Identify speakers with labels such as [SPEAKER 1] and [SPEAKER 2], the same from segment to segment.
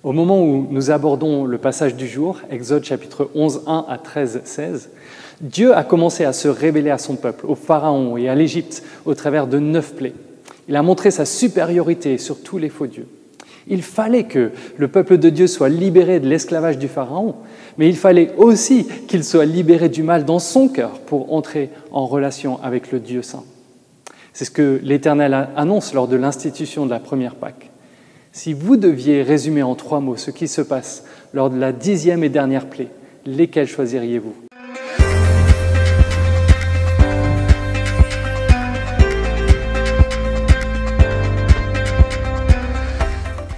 [SPEAKER 1] Au moment où nous abordons le passage du jour, Exode chapitre 11, 1 à 13, 16, Dieu a commencé à se révéler à son peuple, au Pharaon et à l'Égypte, au travers de 9 plaies. Il a montré sa supériorité sur tous les faux dieux. Il fallait que le peuple de Dieu soit libéré de l'esclavage du Pharaon, mais il fallait aussi qu'il soit libéré du mal dans son cœur pour entrer en relation avec le Dieu saint. C'est ce que l'Éternel annonce lors de l'institution de la première Pâque. Si vous deviez résumer en 3 mots ce qui se passe lors de la 10e et dernière plaie, lesquels choisiriez-vous ?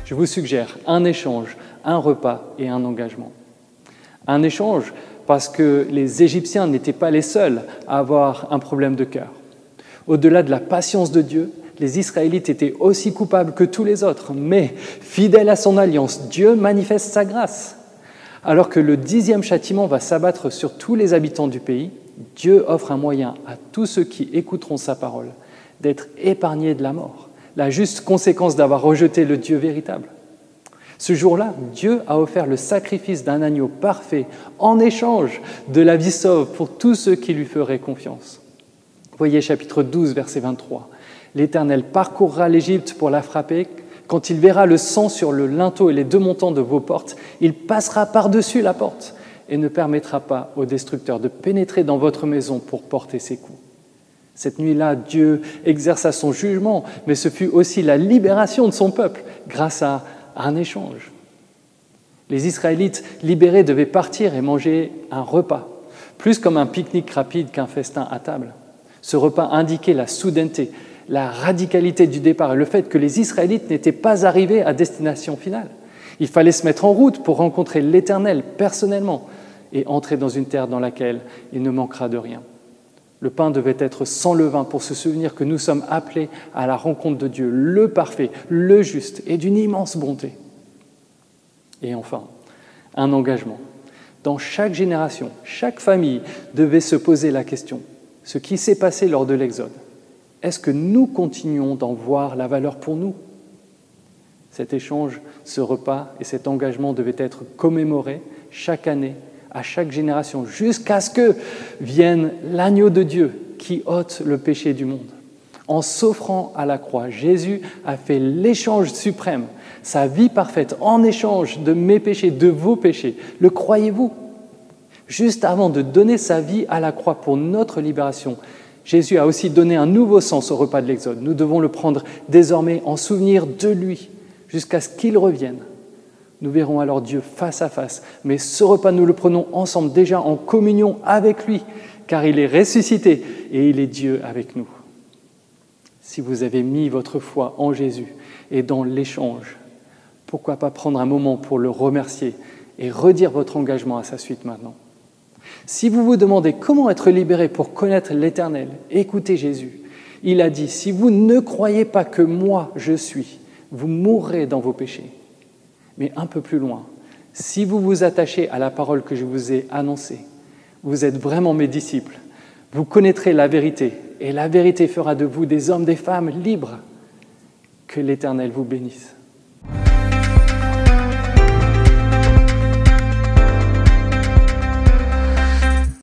[SPEAKER 1] Je vous suggère un échange, un repas et un engagement. Un échange parce que les Égyptiens n'étaient pas les seuls à avoir un problème de cœur. Au-delà de la patience de Dieu, les Israélites étaient aussi coupables que tous les autres, mais fidèles à son alliance, Dieu manifeste sa grâce. Alors que le 10e châtiment va s'abattre sur tous les habitants du pays, Dieu offre un moyen à tous ceux qui écouteront sa parole d'être épargnés de la mort, la juste conséquence d'avoir rejeté le Dieu véritable. Ce jour-là, Dieu a offert le sacrifice d'un agneau parfait en échange de la vie sauve pour tous ceux qui lui feraient confiance. Voyez chapitre 12, verset 23. L'Éternel parcourra l'Égypte pour la frapper. Quand il verra le sang sur le linteau et les 2 montants de vos portes, il passera par-dessus la porte et ne permettra pas au destructeur de pénétrer dans votre maison pour porter ses coups. Cette nuit-là, Dieu exerça son jugement, mais ce fut aussi la libération de son peuple grâce à un échange. Les Israélites libérés devaient partir et manger un repas, plus comme un pique-nique rapide qu'un festin à table. Ce repas indiquait la soudaineté, la radicalité du départ et le fait que les Israélites n'étaient pas arrivés à destination finale. Il fallait se mettre en route pour rencontrer l'Éternel personnellement et entrer dans une terre dans laquelle il ne manquera de rien. Le pain devait être sans levain pour se souvenir que nous sommes appelés à la rencontre de Dieu, le parfait, le juste et d'une immense bonté. Et enfin, un engagement. Dans chaque génération, chaque famille devait se poser la question, ce qui s'est passé lors de l'Exode, est-ce que nous continuons d'en voir la valeur pour nous ? Cet échange, ce repas et cet engagement devaient être commémorés chaque année, à chaque génération, jusqu'à ce que vienne l'agneau de Dieu qui ôte le péché du monde. En s'offrant à la croix, Jésus a fait l'échange suprême, sa vie parfaite, en échange de mes péchés, de vos péchés. Le croyez-vous ? Juste avant de donner sa vie à la croix pour notre libération, Jésus a aussi donné un nouveau sens au repas de l'Exode. Nous devons le prendre désormais en souvenir de lui, jusqu'à ce qu'il revienne. Nous verrons alors Dieu face à face, mais ce repas, nous le prenons ensemble, déjà en communion avec lui, car il est ressuscité et il est Dieu avec nous. Si vous avez mis votre foi en Jésus et dans l'échange, pourquoi pas prendre un moment pour le remercier et redire votre engagement à sa suite maintenant ? Si vous vous demandez comment être libéré pour connaître l'Éternel, écoutez Jésus. Il a dit, si vous ne croyez pas que moi je suis, vous mourrez dans vos péchés. Mais un peu plus loin, si vous vous attachez à la parole que je vous ai annoncée, vous êtes vraiment mes disciples. Vous connaîtrez la vérité et la vérité fera de vous des hommes, des femmes libres. Que l'Éternel vous bénisse.